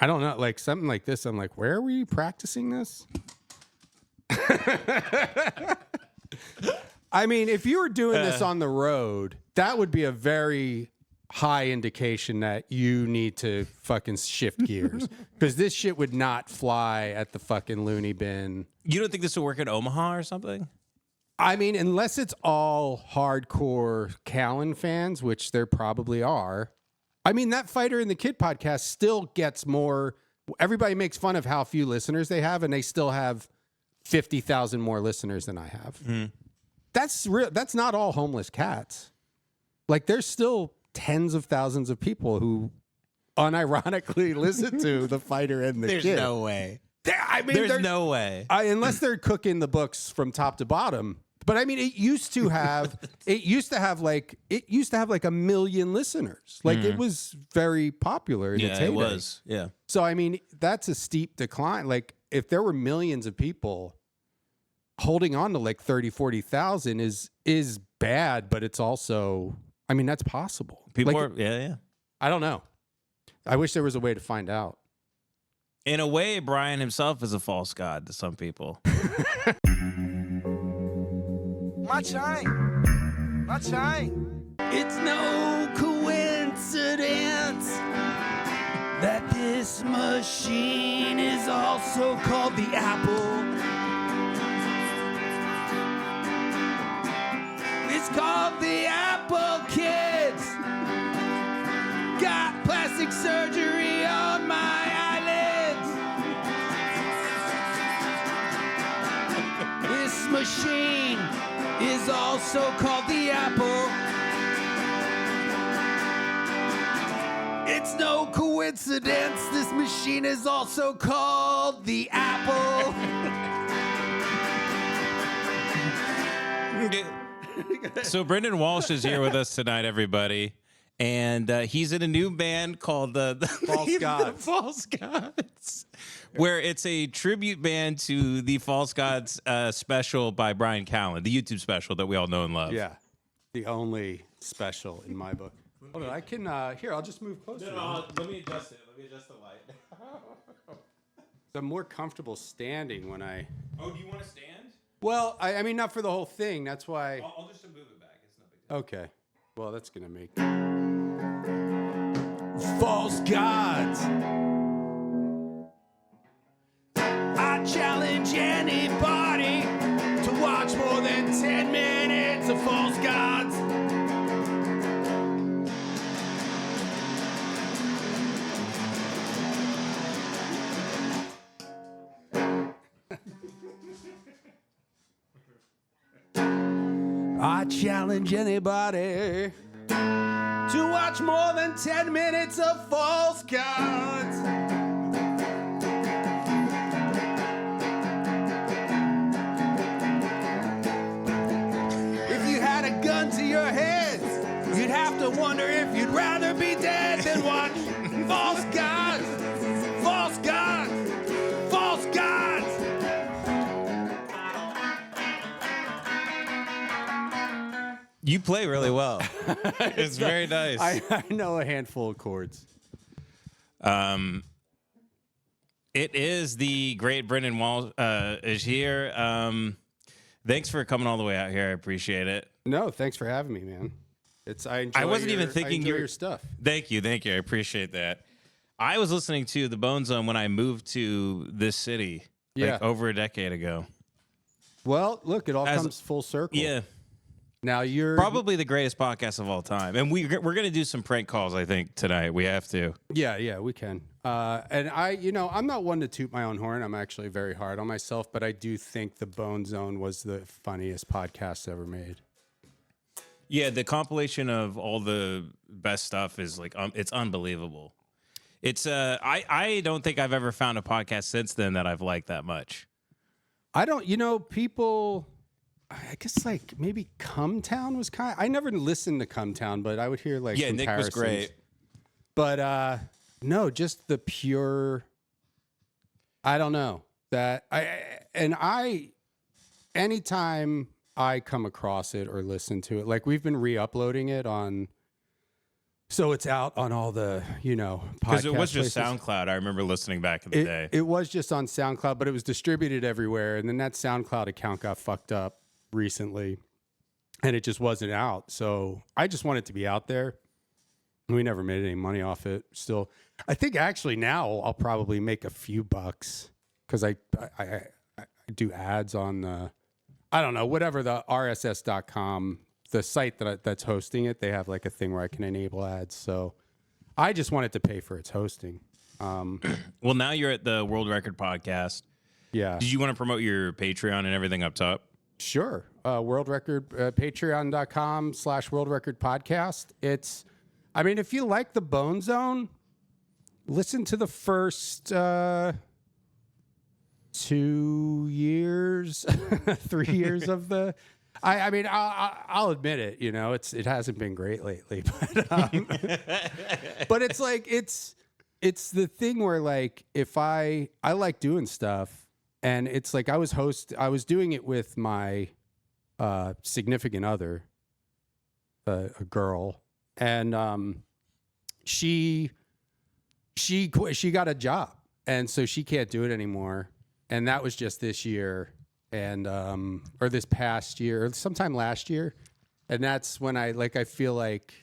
I don't know, like something like this. I'm like, where are we practicing this? I mean, if you were doing this on the road, that would be a very high indication that you need to fucking shift gears because this shit would not fly at the fucking loony bin. You don't think this will work in Omaha or something? I mean, unless it's all hardcore Callen fans, which there probably are. I mean, that Fighter and the Kid podcast still gets more. Everybody makes fun of how few listeners they have, and they still have 50,000 more listeners than I have. Mm. That's real. That's not all homeless cats. Like, there's still tens of thousands of people who unironically listen to the Fighter and the Kid. There's no way. There's no way. Unless they're cooking the books from top to bottom. But I mean, it used to have like 1 million listeners. Like it was very popular in its heyday. It was. Yeah. So I mean, that's a steep decline. Like if there were millions of people holding on to like 30, 40,000 is bad, but it's also, I mean, that's possible. People like, are, yeah. I don't know. I wish there was a way to find out. In a way, Bryan himself is a false god to some people. My chime. It's no coincidence that this machine is also called the Apple. It's called the Apple, kids. Got plastic surgery on my eyelids. This machine is also called the Apple. It's no coincidence this machine is also called the Apple. So Brendon Walsh is here with us tonight, everybody. And he's in a new band called the False Gods. The False Gods, where it's a tribute band to the False Gods special by Bryan Callen, the YouTube special that we all know and love. Yeah, the only special in my book. Hold on, I can, here, I'll just move closer. No, let me adjust it. Let me adjust the light. I'm more comfortable standing when I... Oh, do you want to stand? Well, I mean, not for the whole thing. That's why... I'll just move it back. It's no big deal. Okay. Well, that's going to make... False Gods. I challenge anybody to watch more than 10 minutes of False Gods. I challenge anybody to watch more than 10 minutes of False Gods. If you had a gun to your head, you'd have to wonder if you'd rather be dead than watch False Gods. False Gods. False Gods. You play really well. It's very nice. I know a handful of chords. It is the great Brendon Walsh is here. Thanks for coming all the way out here. I appreciate it. No, thanks for having me, man. I wasn't even thinking your stuff. Thank you. I appreciate that. I was listening to the Bone Zone when I moved to this city, like over a decade ago. Well, look, it all comes full circle. Yeah. Now you're probably the greatest podcast of all time, and we're going to do some prank calls. I think tonight we have to. Yeah, we can. And I'm not one to toot my own horn. I'm actually very hard on myself, but I do think the Bone Zone was the funniest podcast ever made. Yeah, the compilation of all the best stuff is like it's unbelievable. It's I don't think I've ever found a podcast since then that I've liked that much. I don't. People. I guess like maybe Come Town was I never listened to Come Town, but I would hear like Nick was great. But no, just the pure. I don't know that anytime I come across it or listen to it, like we've been re-uploading it on So it's out on all the, Because it podcast was just places. SoundCloud. I remember listening back in the day. It was just on SoundCloud, but it was distributed everywhere. And then that SoundCloud account got fucked up recently, and it just wasn't out. So I just want it to be out there. We never made any money off it. Still, I think actually now I'll probably make a few bucks because I do ads on the, I don't know, whatever the RSS.com, the site that's hosting it. They have like a thing where I can enable ads. So I just want it to pay for its hosting. Well, now you're at the World Record Podcast. Yeah. Did you want to promote your Patreon and everything up top? Sure. World Record, patreon.com/World Record Podcast. It's, I mean, if you like the Bone Zone, listen to the first 2 years, 3 years of the. I mean, I'll admit it. It hasn't been great lately, but it's like it's the thing where like if I like doing stuff, and it's like I was doing it with my significant other, a girl, and she got a job, and so she can't do it anymore, and that was just this year. And or this past year, or sometime last year, and that's when I feel like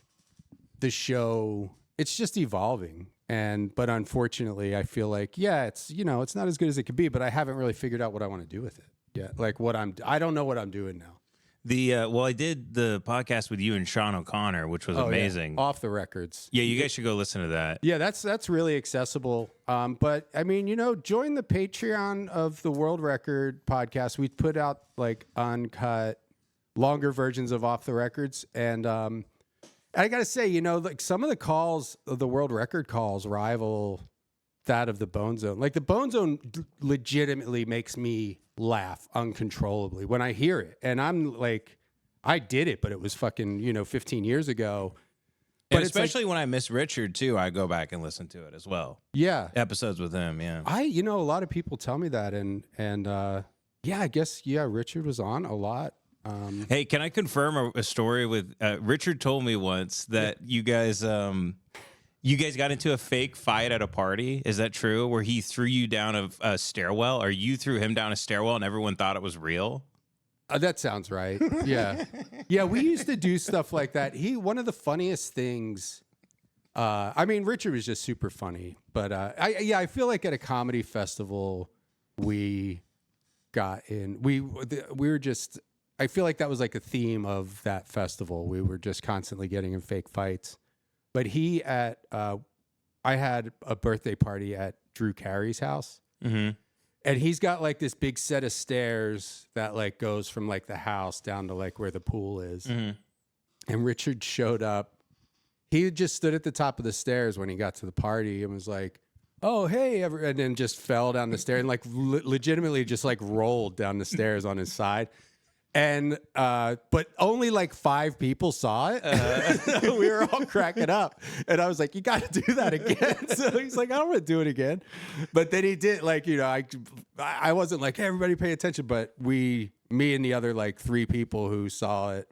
the show, it's just evolving, but unfortunately I feel like it's it's not as good as it could be, but I haven't really figured out what I want to do with it yet. Like I don't know what I'm doing now. I did the podcast with you and Sean O'Connor, which was amazing. Yeah. Off the records. Yeah, you guys should go listen to that. Yeah, that's really accessible. But I mean, join the Patreon of the World Record Podcast. We put out like uncut, longer versions of Off the Records, and I gotta say, like some of the calls, the World Record calls, rival that of the Bone Zone. Like the Bone Zone legitimately makes me laugh uncontrollably when I hear it, and I'm like, I did it, but it was fucking 15 years ago. But especially when I miss Richard too, I go back and listen to it as well. Yeah, episodes with him. Yeah, a lot of people tell me that, and I guess Richard was on a lot. Hey, can I confirm a story with Richard told me once that you guys got into a fake fight at a party. Is that true? Where he threw you down a stairwell, or you threw him down a stairwell and everyone thought it was real? That sounds right. Yeah. Yeah, we used to do stuff like that. One of the funniest things, I mean, Richard was just super funny, but I feel like at a comedy festival, we got in, we were just, I feel like that was like a theme of that festival. We were just constantly getting in fake fights. But I had a birthday party at Drew Carey's house. Mm-hmm. And he's got like this big set of stairs that like goes from like the house down to like where the pool is. Mm-hmm. And Richard showed up. He just stood at the top of the stairs when he got to the party and was like, "Oh, hey," and then just fell down the stairs and like legitimately just like rolled down the stairs on his side. And but only like 5 people saw it. We were all cracking up, and I was like, "You got to do that again." So he's like, "I don't want to do it again," but then he did. Like, I wasn't like, "Hey, everybody, pay attention," but me and the other like 3 people who saw it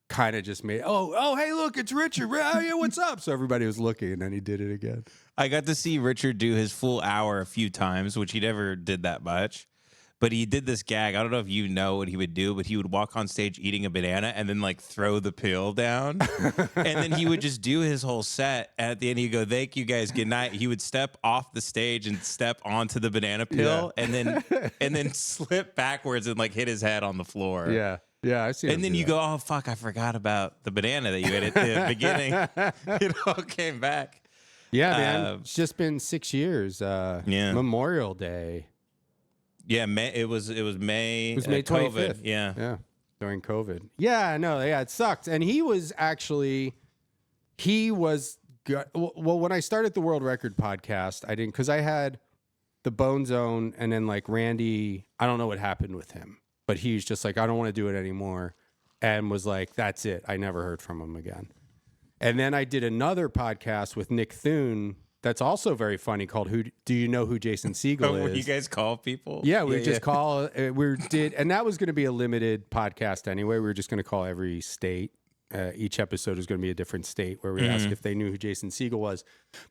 kind of just made, "Oh, hey, look, it's Richard. Oh, yeah, what's up?" So everybody was looking, and then he did it again. I got to see Richard do his full hour a few times, which he never did that much. But he did this gag. I don't know if you know what he would do, but he would walk on stage eating a banana and then like throw the pill down. And then he would just do his whole set. And at the end, he'd go, "Thank you guys. Good night." He would step off the stage and step onto the banana pill and then slip backwards and like hit his head on the floor. Yeah. Yeah, I see. And then you go, "Oh, fuck, I forgot about the banana that you had at the beginning." It all came back. Yeah, man. It's just been 6 years. Memorial Day. Yeah, it was May. It was May 25th. COVID. Yeah, during COVID. Yeah, I know. Yeah, it sucked. And he was good. Well, when I started the World Record Podcast, I didn't, because I had the Bone Zone, and then like Randy. I don't know what happened with him, but he's just like, "I don't want to do it anymore," and was like, "That's it." I never heard from him again. And then I did another podcast with Nick Thune. That's also very funny, called "Who Do You Know Who Jason Segel Is?" You guys call people? Yeah, we just call. And that was going to be a limited podcast anyway. We were just going to call every state. each episode is going to be a different state where we ask if they knew who Jason Segel was.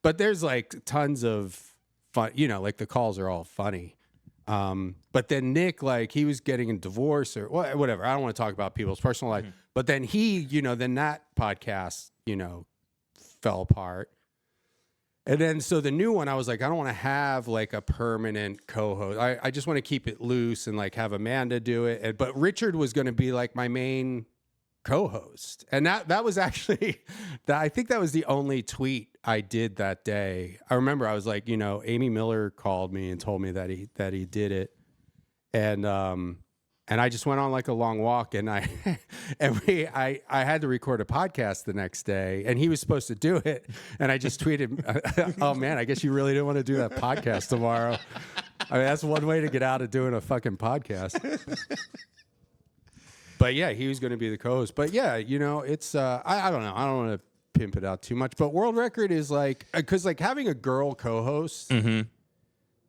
But there's like tons of fun, like the calls are all funny. But then Nick, like he was getting a divorce or whatever. I don't want to talk about people's personal life. But then he, then that podcast, fell apart. And then so the new one, I was like, I don't want to have like a permanent co-host. I just want to keep it loose and like have Amanda do it. But Richard was going to be like my main co-host. And that was actually, I think that was the only tweet I did that day. I remember I was like, Amy Miller called me and told me that he did it. And I just went on like a long walk and I had to record a podcast the next day and he was supposed to do it. And I just tweeted, oh man, I guess you really didn't want to do that podcast tomorrow. I mean, that's one way to get out of doing a fucking podcast. But yeah, he was going to be the co-host. But yeah, it's, I don't know. I don't want to pimp it out too much, but World Record is like, cause like having a girl co-host,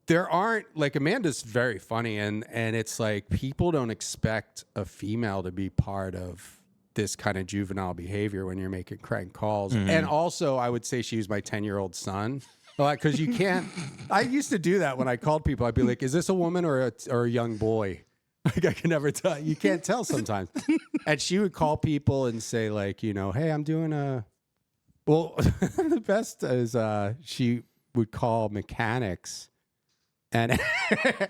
there aren't like Amanda's very funny and it's like people don't expect a female to be part of this kind of juvenile behavior when you're making crank calls. And also I would say she was my 10-year-old son. Like, cause you can't, I used to do that when I called people. I'd be like, is this a woman or a young boy? Like I can never tell. You can't tell sometimes. And she would call people and say like, hey, I'm doing the best is she would call mechanics and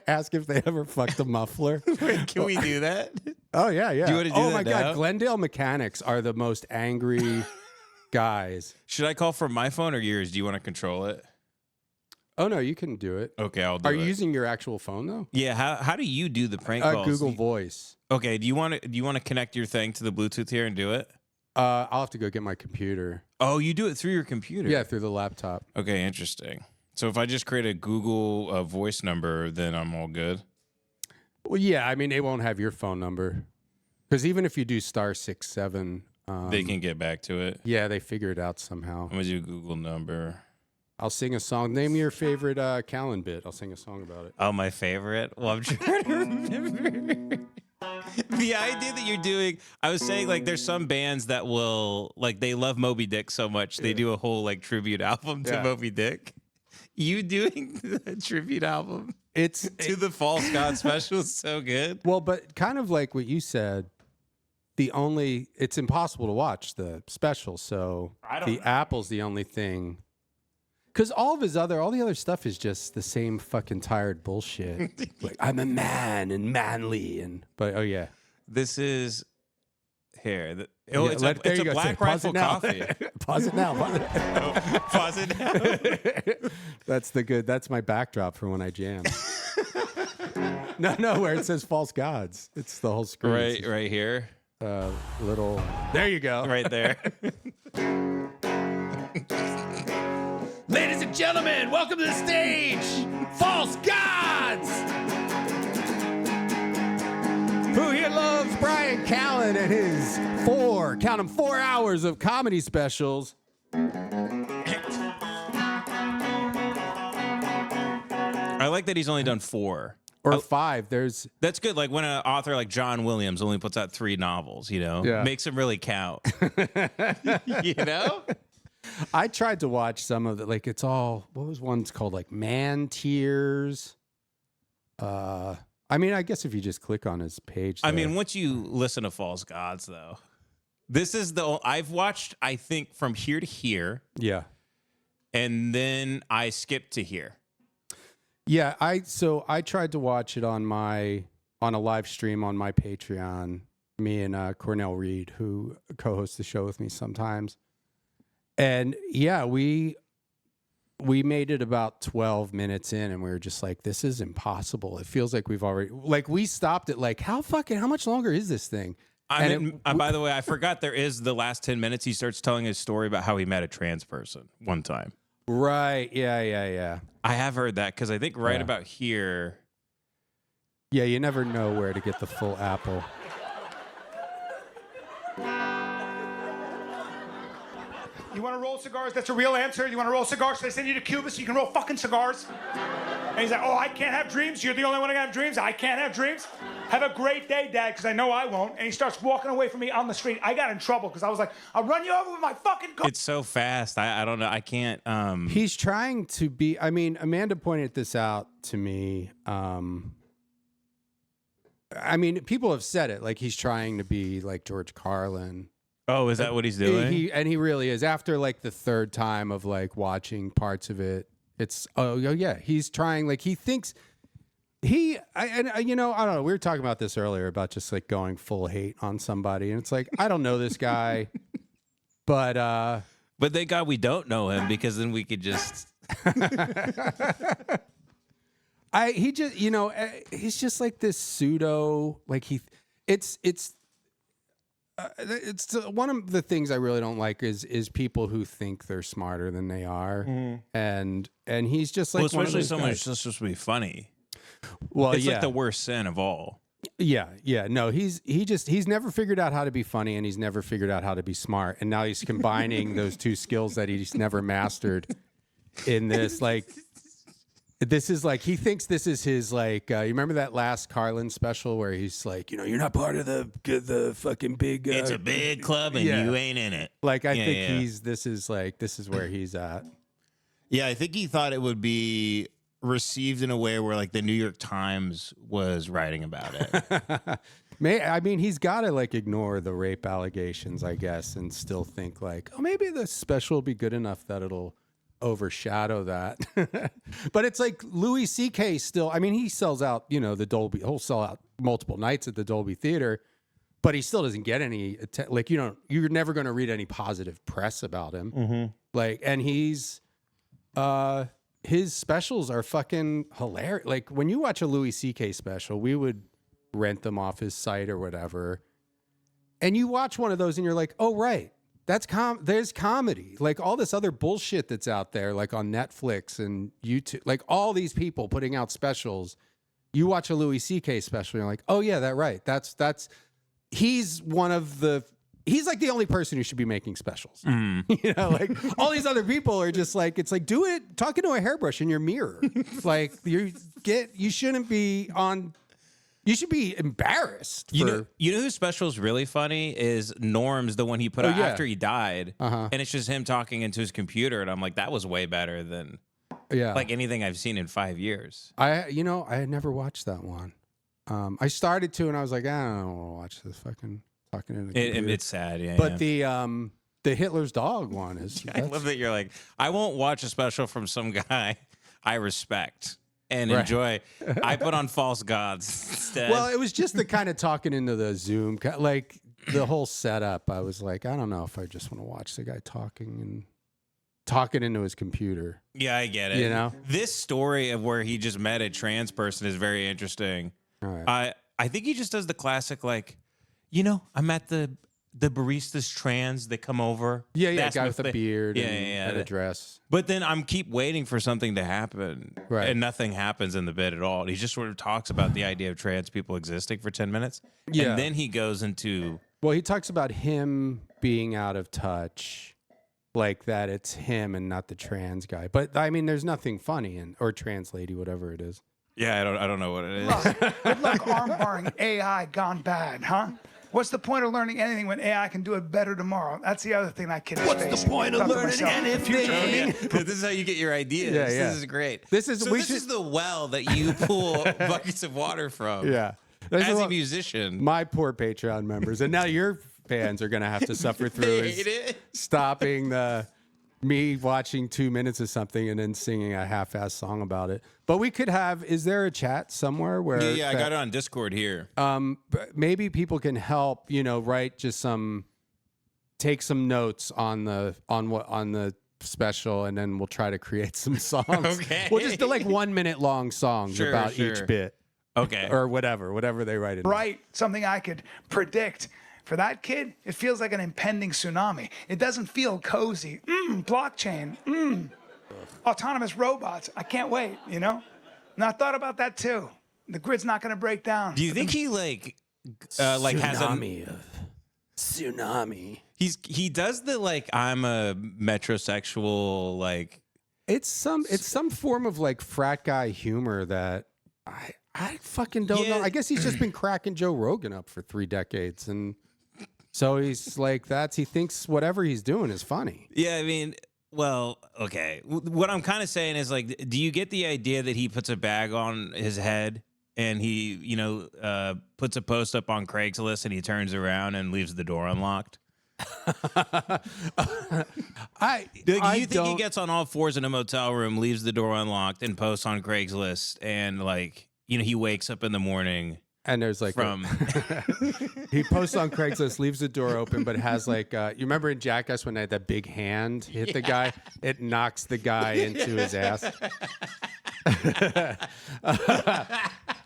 ask if they ever fucked a muffler. Wait, can we do that? Oh, yeah. Do you want to do that my now? God. Glendale mechanics are the most angry guys. Should I call from my phone or yours? Do you want to control it? Oh, no, you can do it. Okay, I'll do it. Are you using your actual phone, though? Yeah, how do you do the prank calls? Google Voice. Okay, do you want to connect your thing to the Bluetooth here and do it? I'll have to go get my computer. Oh, you do it through your computer? Yeah, through the laptop. Okay, interesting. So if I just create a Google voice number, then I'm all good? Well, yeah, I mean, they won't have your phone number. Because even if you do *67... they can get back to it? Yeah, they figure it out somehow. I'm going to do Google number. I'll sing a song. Name your favorite Callen bit. I'll sing a song about it. Oh, my favorite? Well, I'm trying to remember. The idea that you're doing, I was saying, like, there's some bands that will, like, they love Moby Dick so much, they do a whole, like, tribute album to Moby Dick. You doing the tribute album to the False God special is so good. Well, but kind of like what you said, it's impossible to watch the special, so the Apple's the only thing. Because all the other stuff is just the same fucking tired bullshit. Like, I'm a man and manly but oh yeah. This is here. It's a Black Rifle coffee. Pause it now. Pause it now. That's my backdrop for when I jam. No, where it says false gods. It's the whole screen. Right here. There you go. Right there. Ladies and gentlemen, welcome to the stage, False Gods! Who here loves Bryan Callen and his 4 hours of comedy specials? I like that he's only done 4. Or 5. That's good. Like when an author like John Williams only puts out 3 novels, makes him really count. I tried to watch some of it. Like it's all, what was one's called? Like Man Tears. I mean, I guess if you just click on his page. I mean, once you listen to False Gods, though, this is I've watched, I think, from here to here. Yeah. And then I skipped to here. Yeah. I tried to watch it on a live stream on my Patreon, me and Cornell Reed, who co-hosts the show with me sometimes. And yeah, we made it about 12 minutes in and we were just like, this is impossible. It feels like we stopped it. Like how much longer is this thing? By the way, I forgot there is the last 10 minutes. He starts telling his story about how he met a trans person one time. Right. Yeah. I have heard that because I think about here. Yeah. You never know where to get the full apple. You want to roll cigars? That's a real answer. You want to roll cigars? So I send you to Cuba so you can roll fucking cigars? And he's like, oh, I can't have dreams? You're the only one that can have dreams? I can't have dreams? Have a great day, Dad, because I know I won't. And he starts walking away from me on the street. I got in trouble because I was like, I'll run you over with my fucking car. It's so fast. I don't know. I can't. He's trying to be. I mean, Amanda pointed this out to me. I mean, people have said it. Like he's trying to be like George Carlin. Oh, is that what he's doing? He really is. After like the third time of like watching parts of it, it's yeah. He's trying. Like he thinks. You know, I don't know. We were talking about this earlier about just like going full hate on somebody, and it's like I don't know this guy, but thank God we don't know him because then we could just. He just, you know, he's just like this pseudo, like it's one of the things I really don't like is people who think they're smarter than they are, and he's just like, well, especially someone who's just supposed to be funny. Well, it's yeah. like the worst sin of all. Yeah. No, he's never figured out how to be funny, and he's never figured out how to be smart, and now he's combining those two skills that he's never mastered in this. Like, this is like he thinks this is his like. You remember that last Carlin special where he's like, you know, you're not part of the fucking big. It's a big club, and you ain't in it. Like I think this is where he's at. Yeah, I think he thought it would be received in a way where like the New York Times was writing about it. I mean, he's got to like ignore the rape allegations, I guess, and still think like, oh, maybe the special will be good enough that it'll overshadow that. But it's like Louis C.K. still, I mean, he sells out, you know, the Dolby, he'll sell out multiple nights at the Dolby Theater, but he still doesn't get any, like, you're never going to read any positive press about him. Mm-hmm. Like, and he's, his specials are fucking hilarious. Like when you watch a Louis C.K. special, we would rent them off his site or whatever. And you watch one of those and you're like, oh, right. There's comedy. Like all this other bullshit that's out there, like on Netflix and YouTube, like all these people putting out specials. You watch a Louis C.K. special, and you're like, oh yeah, that's right. He's like the only person who should be making specials. You know, like all these other people are just like, it's like, do it, talk into a hairbrush in your mirror. Like you shouldn't be on. You should be embarrassed. You know whose special is really funny is Norm's, the one he put out after he died, and it's just him talking into his computer, and I'm like, that was way better than like anything I've seen in 5 years. I had never watched that one. I started to, and I was like, I don't want to watch this fucking talking in the computer. It's sad, yeah. But the Hitler's dog one is. I love that you're like, I won't watch a special from some guy I respect and enjoy. I put on False Gods instead. Well, it was just the kind of talking into the Zoom, like the whole setup. I was like, I don't know if I just want to watch the guy talking into his computer. Yeah, I get it. You know, this story of where he just met a trans person is very interesting. All right. I think he just does the classic, like, you know, I'm at the barista's trans. They come over. Yeah, guy with a beard and a dress. But then keep waiting for something to happen, and nothing happens in the bit at all. He just sort of talks about the idea of trans people existing for 10 minutes, and then he goes into. Well, he talks about him being out of touch, like that it's him and not the trans guy. But I mean, there's nothing funny or trans lady, whatever it is. Yeah, I don't know what it is. Good luck armbarring AI gone bad, huh? What's the point of learning anything when AI can do it better tomorrow? That's the other thing that kid is facing. What's the point of learning anything? This is how you get your ideas. Yeah. This is great. This is the well that you pull buckets of water from. Yeah. As a musician. My poor Patreon members. And now your fans are going to have to suffer through stopping me watching 2 minutes of something and then singing a half-assed song about it. But we could have, is there a chat somewhere where? Yeah, I got it on Discord here. Maybe people can help, write just take some notes on the special, and then we'll try to create some songs. Okay. We'll just do like 1 minute long songs about each bit. Okay. Or whatever they write in. Right. Something I could predict. For that kid, it feels like an impending tsunami. It doesn't feel cozy. Blockchain. Autonomous robots. I can't wait, And I thought about that too. The grid's not going to break down. Do you think he has a tsunami? He does the I'm a metrosexual It's some form of like frat guy humor that I fucking don't know. I guess he's just been cracking Joe Rogan up for 3 decades, and so he's like he thinks whatever he's doing is funny. Yeah, I mean, well, okay. What I'm kind of saying is like, do you get the idea that he puts a bag on his head and he, puts a post up on Craigslist and he turns around and leaves the door unlocked? Do you think he gets on all fours in a motel room, leaves the door unlocked, and posts on Craigslist, and like, he wakes up in the morning and there's like he posts on Craigslist, leaves the door open, but has like you remember in Jackass when they had that big hand hit the guy, it knocks the guy into his ass.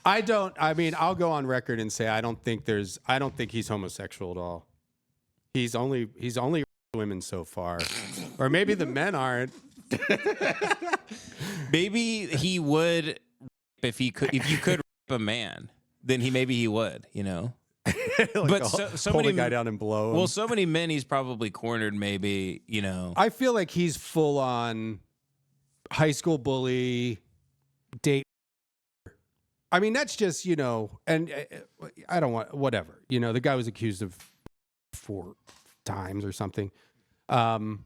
I'll go on record and say I don't think he's homosexual at all. He's only women so far, or maybe the men aren't. Maybe he would if you could rape a man, then maybe he would, Like but so hold many the guy down and blow him. Well, so many men he's probably cornered. Maybe I feel like he's full on high school bully, date. I mean, that's just and I don't want whatever. The guy was accused of 4 times or something. But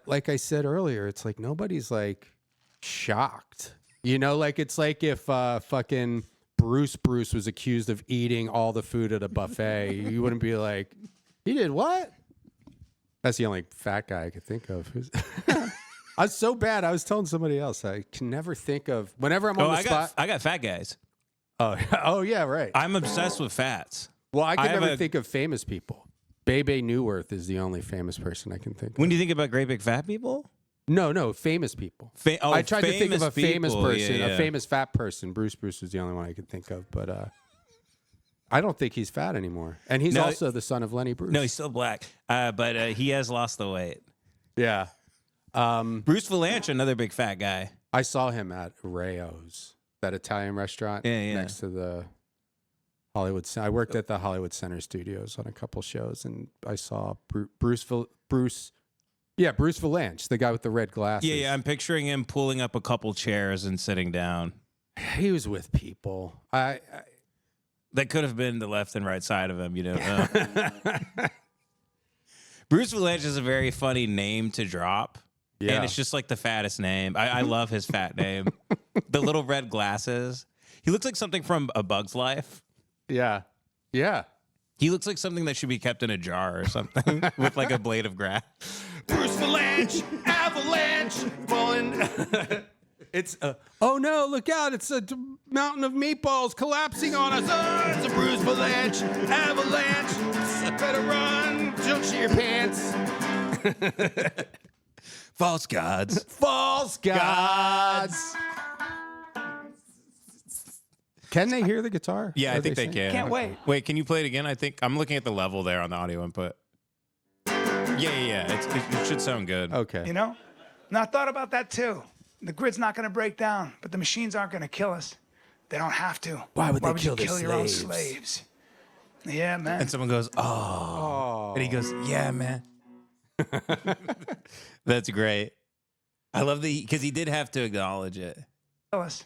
like I said earlier, it's like nobody's like shocked. Like it's like if fucking Bruce was accused of eating all the food at a buffet, you wouldn't be like, he did what? That's the only fat guy I could think of. I was so bad. I was telling somebody else. I can never think of whenever I'm on the spot. I got fat guys. Oh yeah, right. I'm obsessed with fats. Well, I can never think of famous people. Bebe Neuwirth is the only famous person I can think of. When do you think about great big fat people? No, famous people. I tried to think of a famous person, a famous fat person. Bruce was the only one I could think of, but I don't think he's fat anymore. And he's also the son of Lenny Bruce. No, he's still black, but he has lost the weight. Yeah. Bruce Valanche, another big fat guy. I saw him at Rayo's, that Italian restaurant next to the Hollywood. I worked at the Hollywood Center Studios on a couple shows, and I saw Bruce Valanche, the guy with the red glasses. Yeah, I'm picturing him pulling up a couple chairs and sitting down. He was with people. That could have been the left and right side of him, you know. Bruce Valanche is a very funny name to drop. Yeah. And it's just like the fattest name. I love his fat name. The little red glasses. He looks like something from A Bug's Life. Yeah. Yeah. He looks like something that should be kept in a jar or something with like a blade of grass. Bruce Valanche, avalanche, falling. It's oh no, look out, it's a mountain of meatballs collapsing on us. Oh, it's a Bruce Valanche, avalanche. Better run, don't shit your pants. False gods. False gods. Can they hear the guitar? Yeah, I think they can. Can't wait. Wait, can you play it again? I think I'm looking at the level there on the audio input. Yeah. It should sound good. Okay. Now I thought about that too. The grid's not going to break down, but the machines aren't going to kill us. They don't have to. Why would you kill your own slaves? Yeah, man. And someone goes, oh. And he goes, yeah, man. That's great. I love because he did have to acknowledge it. Kill us.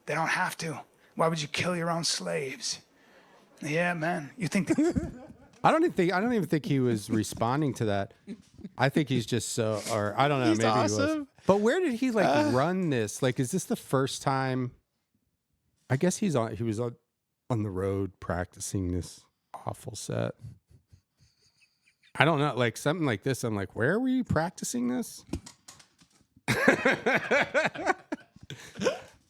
They don't have to. Why would you kill your own slaves? Yeah, man. You think I don't even think he was responding to that. I think he's just so, or I don't know. He's maybe awesome. He was. But where did he run this? Like, is this the first time? I guess he was on the road practicing this awful set. I don't know, like something like this. I'm like, where were you practicing this?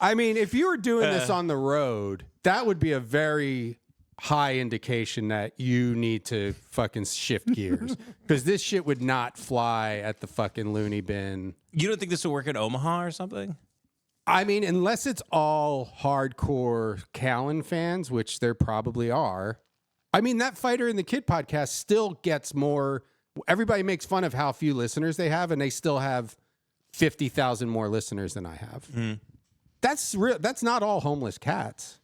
I mean, if you were doing this on the road, that would be a very high indication that you need to fucking shift gears, because this shit would not fly at the fucking loony bin. You don't think this would work in Omaha or something? I mean, unless it's all hardcore Callen fans, which there probably are. I mean, that Fighter and the Kid podcast still gets more. Everybody makes fun of how few listeners they have, and they still have 50,000 more listeners than I have. Mm. That's real. That's not all homeless cats.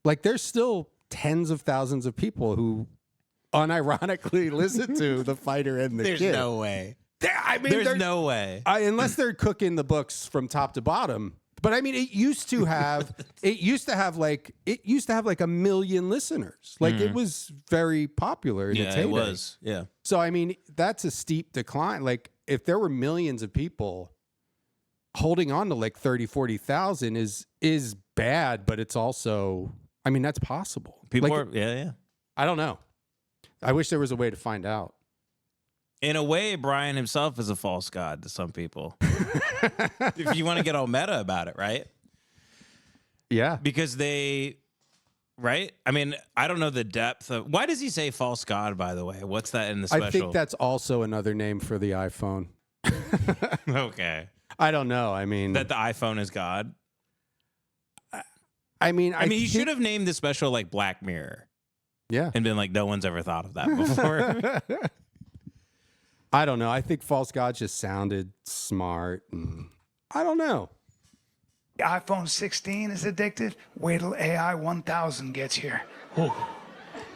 Like, there's still tens of thousands of people who unironically listen to the Fighter and the Kid. There's no way. I mean, There's no way. Unless they're cooking the books from top to bottom. But I mean, it used to have like a million listeners. Like it was very popular in its heyday. It was. Yeah. So I mean, that's a steep decline. Like if there were millions of people holding on to like 30, 40,000 is bad, but it's also, I mean, that's possible. People like, are, yeah. I don't know. I wish there was a way to find out. In a way, Bryan himself is a false god to some people. If you want to get all meta about it, right? Yeah. Because right? I mean, I don't know the depth of... Why does he say false god, by the way? What's that in the special? I think that's also another name for the iPhone. Okay. I don't know. I mean... That the iPhone is God? I mean, he should have named the special like Black Mirror. Yeah. And been like, no one's ever thought of that before. I don't know. I think false god just sounded smart. And I don't know. The iPhone 16 is addictive. Wait till AI 1000 gets here. Ooh,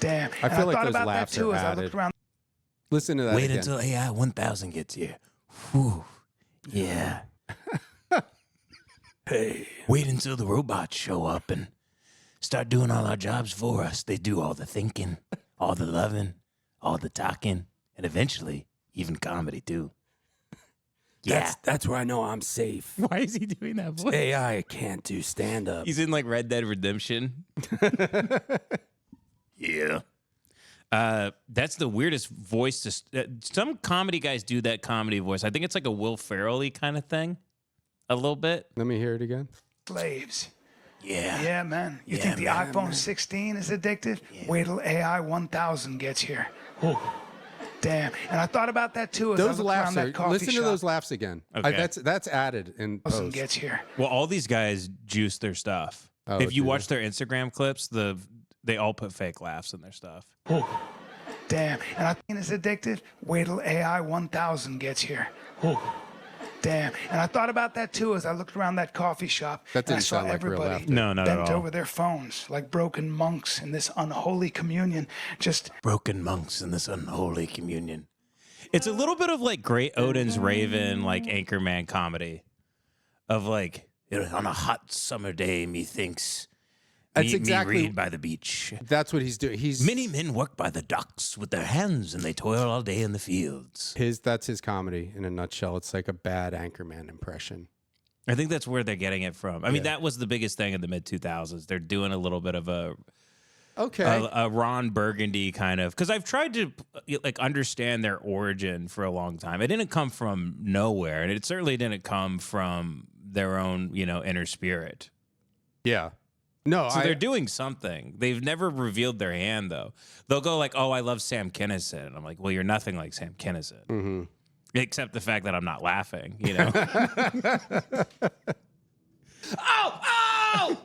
damn. I feel like thought those about laughs that too are as I added. looked around. Listen to that Wait again. until AI 1000 gets here. Whew. Yeah. Hey. Wait until the robots show up and start doing all our jobs for us. They do all the thinking, all the loving, all the talking, and eventually even comedy too. Yeah. That's where I know I'm safe. Why is he doing that voice? AI can't do stand-up. He's in like Red Dead Redemption. Yeah. That's the weirdest voice. Some comedy guys do that comedy voice. I think it's like a Will Ferrell-y kind of thing. A little bit. Let me hear it again. Slaves. Yeah. Yeah, man. You Yeah, think the man, iPhone 16 is addictive? Wait till AI 1000 gets here. Ooh, damn. And I thought about that too as I Those looked laughs around are. that coffee Listen to shop. those laughs again. Okay. That's added in post. Gets here. Well, all these guys juice their stuff. Oh, if you do watch their Instagram clips, they all put fake laughs in their stuff. Ooh, damn. And I think it's addictive. Wait till AI 1000 gets here. Ooh, damn. And I thought about that too as I looked around that coffee shop. That and I didn't saw sound like real everybody laughter. No, not at bent all. over their phones like broken monks in this unholy communion. Just Broken monks in this unholy communion. It's a little bit of like Great Odin's Raven, like Anchorman comedy. Of like, on a hot summer day, methinks. That's me exactly- read by the beach. That's what he's doing. Many men work by the docks with their hands, and they toil all day in the fields. That's his comedy in a nutshell. It's like a bad Anchorman impression. I think that's where they're getting it from. I mean, Yeah. that was the biggest thing in the mid 2000s. They're doing a little bit of a Ron Burgundy kind of, because I've tried to like understand their origin for a long time. It didn't come from nowhere, and it certainly didn't come from their own, inner spirit. Yeah. No, So they're doing something. They've never revealed their hand, though. They'll go like, "Oh, I love Sam Kinison." And I'm like, "Well, you're nothing like Sam Kinison, Mhm. except the fact that I'm not laughing." Oh!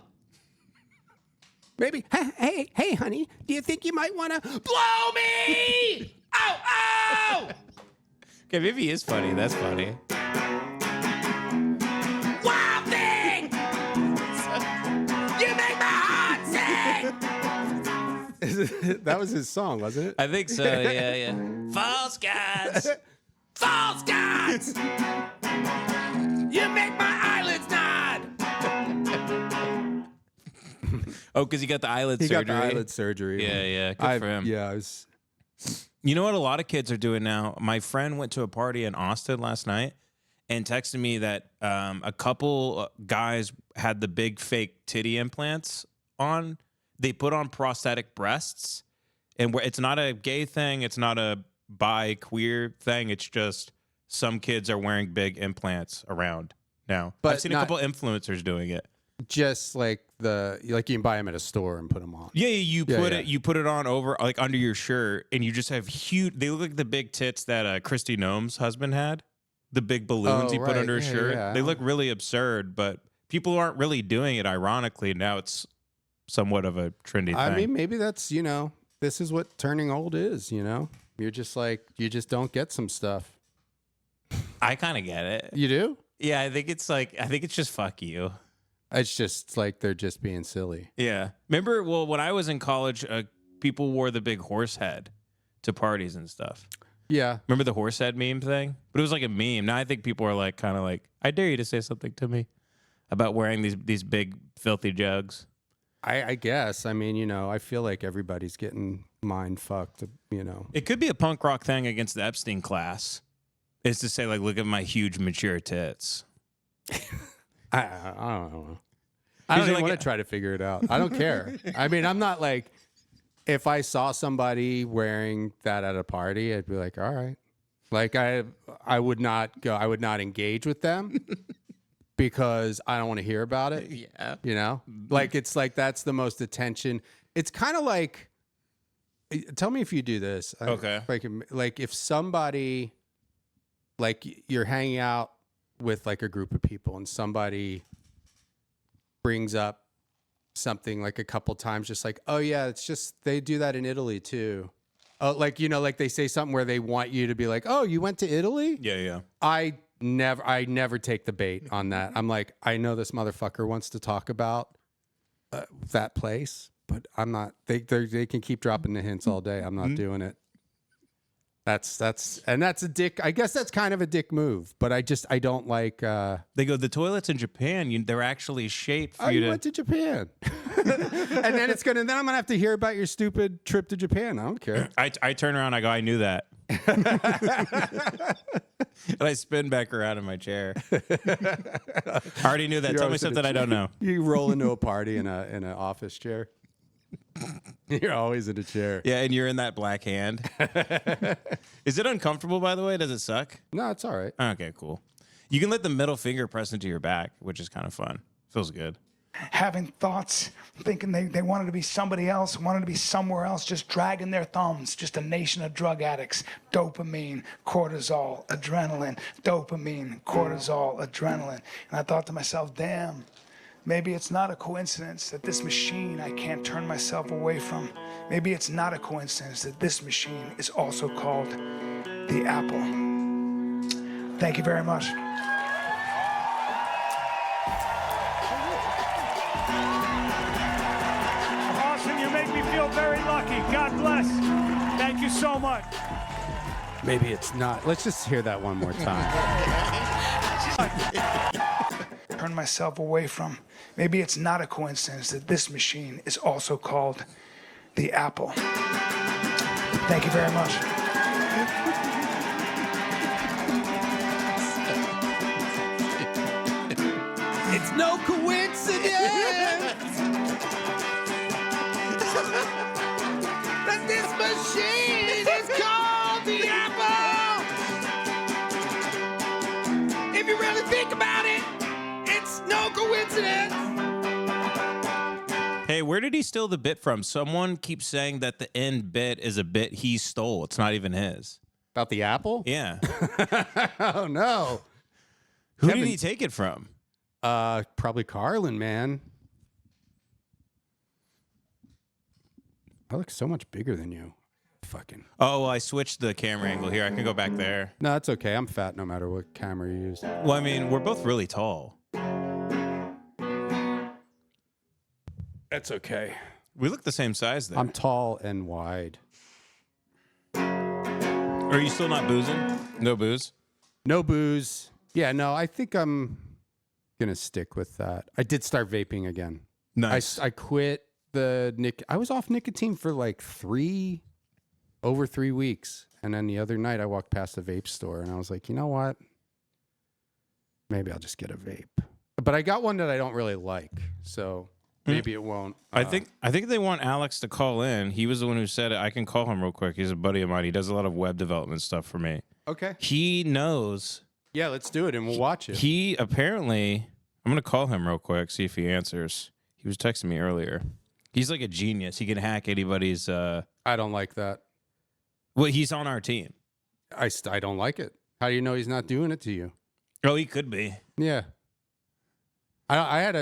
Maybe. Hey, honey. Do you think you might want to blow me? Oh! Okay, maybe he is funny. That's funny. Wild thing! You make my heart sing! That was his song, wasn't it? I think so. Yeah. False gods. False gods! You make my eyelids nod! Oh, because he got the eyelid He surgery. got the eyelid surgery. Yeah. Good for him. Yeah, You know what a lot of kids are doing now? My friend went to a party in Austin last night and texted me that a couple guys had the big fake titty implants on. They put on prosthetic breasts, and it's not a gay thing. It's not a bi queer thing. It's just some kids are wearing big implants around now. But I've seen a couple influencers doing it. just like you can buy them at a store and put them on. Yeah, you Yeah, put yeah. it. You put it on over like under your shirt, and you just have huge. They look like the big tits that Christy Nome's husband had. The big balloons Oh, he put right. under his Yeah, shirt. yeah. They look really absurd, but people aren't really doing it. Ironically, now it's somewhat of a trendy thing. I mean, maybe that's this is what turning old is. You're just like you just don't get some stuff. I kind of get it. You do? Yeah, I think it's just fuck you. It's just like they're just being silly. Yeah. Remember, when I was in college, people wore the big horse head to parties and stuff. Yeah. Remember the horse head meme thing? But it was like a meme. Now I think people are like kind of like, I dare you to say something to me about wearing these big filthy jugs. I guess. I mean, you know, I feel like everybody's getting mind fucked, you know. It could be a punk rock thing against the Epstein class. Is to say, like, look at my huge mature tits. I don't know. I don't even want to try to figure it out. I don't care. I mean, I'm not like, if I saw somebody wearing that at a party, I'd be like, all right. Like I would not go, I would not engage with them because I don't want to hear about it. Yeah. You know? Like it's like that's the most attention. It's kind of like, tell me if you do this. Okay. Like if somebody, like you're hanging out with like a group of people and somebody brings up something like a couple times, just like, oh yeah, it's just, they do that in Italy too. Oh, like, you know, like they say something where they want you to be like, oh, you went to Italy? Yeah, yeah. I never take the bait on that. I'm like, I know this motherfucker wants to talk about that place, but I'm not, they can keep dropping the hints all day. I'm not doing it. That's a dick. I guess that's kind of a dick move, but I don't like. They go, the toilets in Japan, they're actually shaped for you to. went to Japan, and then then I'm gonna have to hear about your stupid trip to Japan. I don't care. I turn around, I go, I knew that. And I spin back around in my chair. I already knew that. You're Tell me something I don't know. You roll into a party in an office chair. You're always in a chair. Yeah, and you're in that black hand. Is it uncomfortable, by the way? Does it suck? No, it's all right. Okay, cool. You can let the middle finger press into your back, which is kind of fun. Feels good. Having thoughts, thinking they wanted to be somebody else, wanted to be somewhere else, just dragging their thumbs, just a nation of drug addicts. Dopamine, cortisol, adrenaline, dopamine, cortisol, adrenaline. And I thought to myself, damn, maybe it's not a coincidence that this machine I can't turn myself away from. Maybe it's not a coincidence that this machine is also called the Apple. Thank you very much. Austin, you make me feel very lucky. God bless. Thank you so much. Maybe it's not. Let's just hear that one more time. Turn myself away from. Maybe it's not a coincidence that this machine is also called the Apple. Thank you very much. It's no coincidence that this machine is called the Apple. If you really think about it, it's no coincidence. Hey, where did he steal the bit from? Someone keeps saying that the end bit is a bit he stole. It's not even his. About the Apple? Yeah. Oh, no. Who did he take it from? Probably Carlin, man. I look so much bigger than you. Fucking. Oh, well, I switched the camera angle here. I can go back there. No, that's okay. I'm fat no matter what camera you use. Well, I mean, we're both really tall. That's okay. We look the same size there. I'm tall and wide. Are you still not boozing? No booze? No booze. Yeah, no, I think I'm going to stick with that. I did start vaping again. Nice. I quit I was off nicotine for like over 3 weeks. And then the other night I walked past the vape store and I was like, you know what? Maybe I'll just get a vape. But I got one that I don't really like. So maybe it won't. I think they want Alex to call in. He was the one who said it. I can call him real quick. He's a buddy of mine. He does a lot of web development stuff for me. Okay. He knows. Yeah, let's do it and we'll watch it. He apparently, I'm going to call him real quick, see if he answers. He was texting me earlier. He's like a genius. He can hack anybody's. I don't like that. Well, he's on our team. I don't like it. How do you know he's not doing it to you? Oh, he could be. Yeah. I had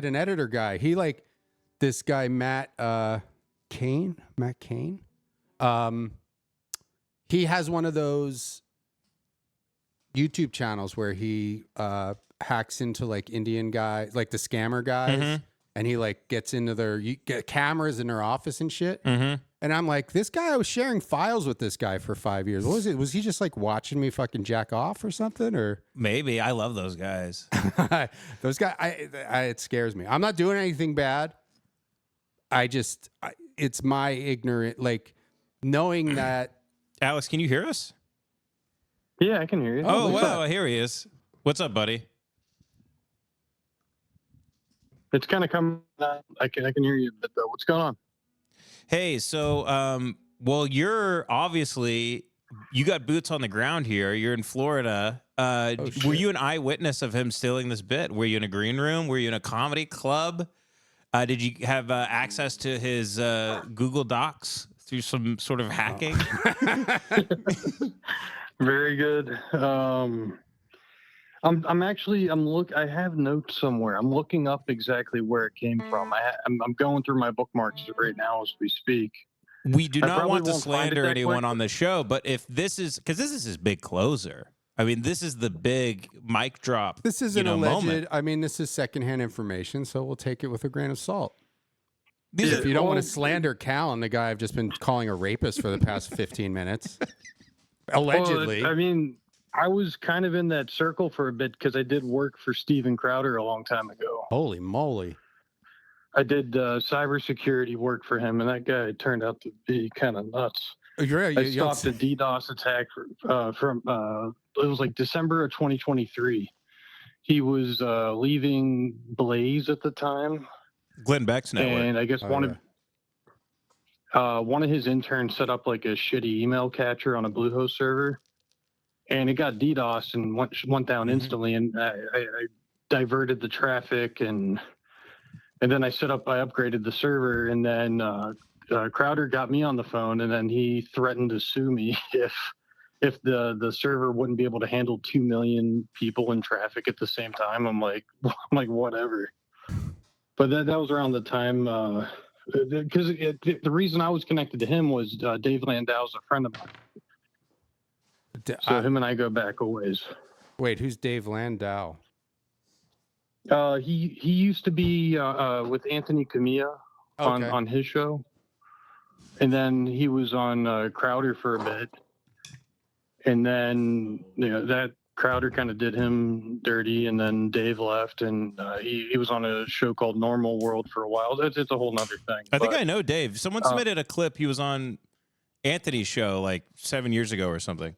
an editor guy. He like this guy, Matt Kane. He has one of those YouTube channels where he hacks into like Indian guys, like the scammer guys, and he like gets into their cameras in their office and shit. And And I'm like, this guy, I was sharing files with this guy for 5 years. What was it? Was he just like watching me fucking jack off or something? Or Maybe. I love those guys. those guys, it scares me. I'm not doing anything bad. It's my ignorant, like knowing that. Alex, can you hear us? Yeah, I can hear you. Oh, What's wow. up? Here he is. What's up, buddy? It's kind of coming. I can hear you, but what's going on? Hey, so, well, you're obviously, you got boots on the ground here. You're in Florida. Were you an eyewitness of him stealing this bit? Were you in a green room? Were you in a comedy club? Did you have access to his Google Docs through some sort of hacking? Very good. I have notes somewhere. I'm looking up exactly where it came from. I'm going through my bookmarks right now as we speak. We do I not probably want to won't find it slander that anyone quick. on the show, but if this is, because this is his big closer. I mean, this is the big mic drop. This is an alleged. moment. I mean, this is secondhand information, so we'll take it with a grain of salt. These If are- you don't want well- to slander Callen, the guy I've just been calling a rapist for the past 15 minutes, allegedly. Well, I mean, I was kind of in that circle for a bit because I did work for Steven Crowder a long time ago. Holy moly! I did cybersecurity work for him, and that guy turned out to be kind of nuts. You're, I stopped a DDoS attack from it was like December of 2023. He was leaving Blaze at the time, Glenn Beck's network. and I guess Oh, one of his interns set up like a shitty email catcher on a Bluehost server, and it got DDoS and went down instantly. And I diverted the traffic, and then I upgraded the server, and then Crowder got me on the phone, and then he threatened to sue me if the server wouldn't be able to handle 2 million people in traffic at the same time. I'm like whatever. But that was around the time because the reason I was connected to him was Dave Landau's a friend of mine, so him and I go back a ways. Wait, who's Dave Landau? He used to be with Anthony Camilla Okay. on his show, and then he was on Crowder for a bit, and then that Crowder kind of did him dirty, and then Dave left, and he was on a show called Normal World for a while. It's a whole nother thing. I think but- I know Dave. Someone submitted a clip. He was on Anthony's show like 7 years ago or something.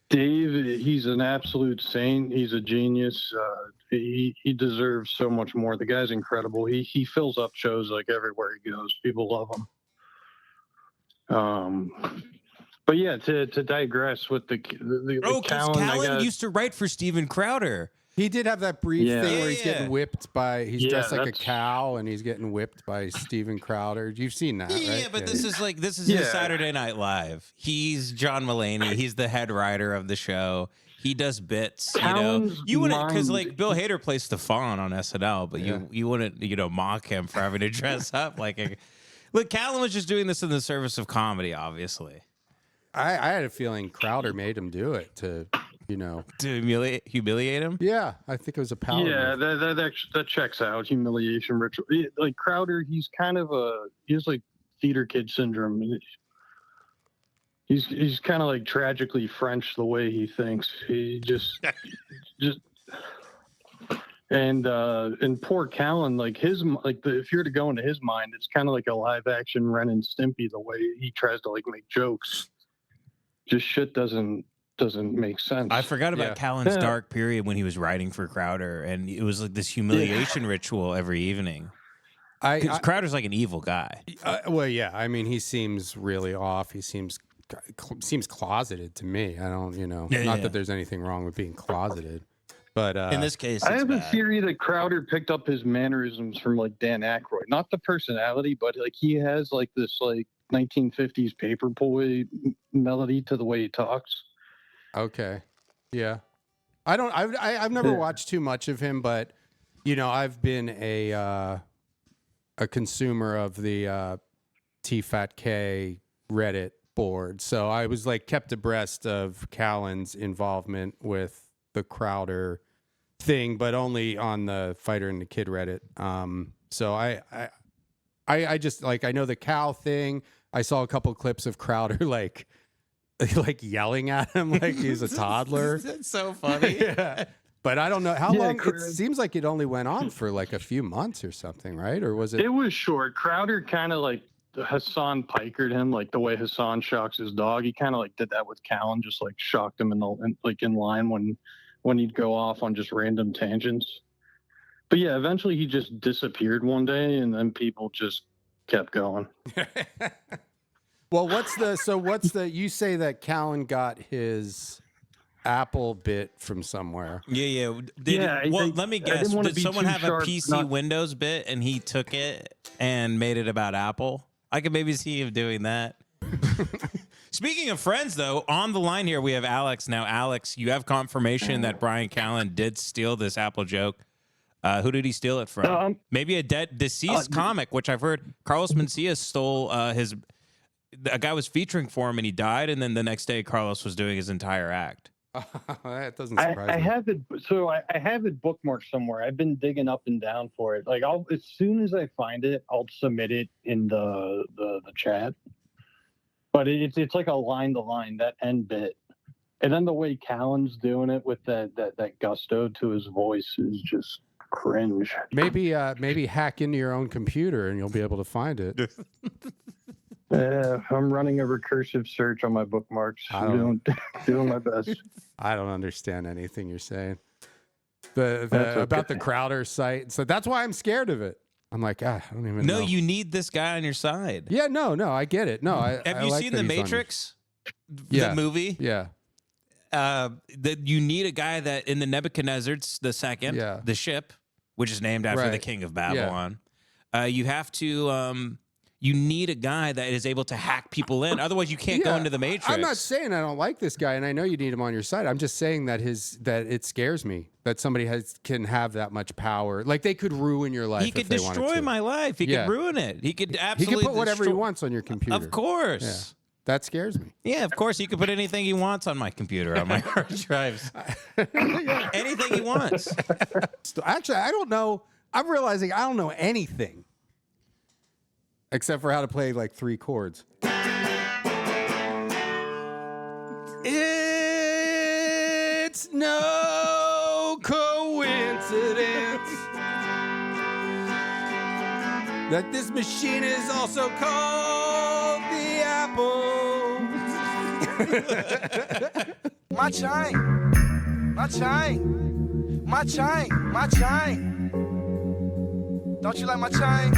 Dave, he's an absolute saint. He's a genius. He deserves so much more. The guy's incredible. He fills up shows like everywhere he goes. People love him. But yeah, to digress with the Oh, because Callen used to write for Steven Crowder. He did have that brief Yeah. thing where he's Yeah. getting whipped by. He's Yeah, dressed like a that's- cow, and he's getting whipped by Steven Crowder. You've seen that, right? Yeah, but this is his Yeah. Saturday Night Live. He's John Mulaney. He's the head writer of the show. He does bits, Callen's You wouldn't, because mind- like Bill Hader plays Stefan on SNL, but you wouldn't mock him for having to dress up like a. Look, Callen was just doing this in the service of comedy, obviously, I had a feeling Crowder made him do it to to humiliate him. Yeah, I think it was a power. Yeah, move. that checks out. Humiliation ritual. Like Crowder, he has like theater kid syndrome. He's kind of like tragically French the way he thinks. He just and poor Callen, if you're to go into his mind, it's kind of like a live action Ren and Stimpy the way he tries to like make jokes. Just shit doesn't make sense. I forgot about Callen's Yeah. dark period when he was writing for Crowder, and it was like this humiliation ritual every evening. Because Crowder's like an evil guy. Well, yeah. I mean, he seems really off. He seems closeted to me. I don't, not that there's anything wrong with being closeted, but In this case, I it's have a bad. theory that Crowder picked up his mannerisms from like Dan Aykroyd, not the personality, but like he has like this like 1950s paperboy melody to the way he talks. okay, yeah. I've never watched too much of him, but I've been a consumer of the TFATK Reddit board, so I was like kept abreast of Callen's involvement with the Crowder thing, but only on the Fighter and the Kid Reddit. So I just like, I know the cow thing. I saw a couple clips of Crowder like yelling at him like he's a toddler. That's so funny. Yeah. But I don't know how long. It Crowder- seems like it only went on for like a few months or something, right? Or was it? It was short. Crowder kind of like Hassan pikered him, like the way Hassan shocks his dog. He kind of like did that with Callen, just like shocked him in line when he'd go off on just random tangents. But yeah, eventually he just disappeared one day, and then people just kept going. Well, what's the? You say that Callen got his Apple bit from somewhere. Yeah. Let me guess. Did someone have a PC Windows bit and he took it and made it about Apple? I could maybe see him doing that. Speaking of friends, though, on the line here we have Alex. Now, Alex, you have confirmation that Bryan Callen did steal this Apple joke. Who did he steal it from? Maybe a deceased comic, which I've heard Carlos Mencia stole a guy was featuring for him and he died, and then the next day Carlos was doing his entire act. That doesn't surprise me. I have it. So I have it bookmarked somewhere. I've been digging up and down for it. Like as soon as I find it, I'll submit it in the chat. But it's like a line to line, that end bit, and then the way Callen's doing it with that gusto to his voice is just cringe. Maybe hack into your own computer and you'll be able to find it. I'm running a recursive search on my bookmarks. I'm doing my best. I don't understand anything you're saying. About the Crowder site. So that's why I'm scared of it. I'm like, I don't even know. No, you need this guy on your side. Yeah, no, I get it. No, have you seen The Matrix? Yeah. The movie? Yeah. That you need a guy that in the Nebuchadnezzar the second, the ship, which is named after the king of Babylon. You have to you need a guy that is able to hack people in. Otherwise, you can't go into the Matrix. I'm not saying I don't like this guy, and I know you need him on your side. I'm just saying that it scares me that somebody can have that much power. Like they could ruin your life. He could destroy my life. He could ruin it. He could absolutely. He could put whatever he wants on your computer. Of course. Yeah. That scares me. Yeah, of course. He could put anything he wants on my computer, on my hard drives. Anything he wants. Actually, I don't know. I'm realizing I don't know anything. Except for how to play like 3 chords. It's no coincidence that this machine is also called the Apple. My chine. My chine. My chine. My chine. Don't you like my chine?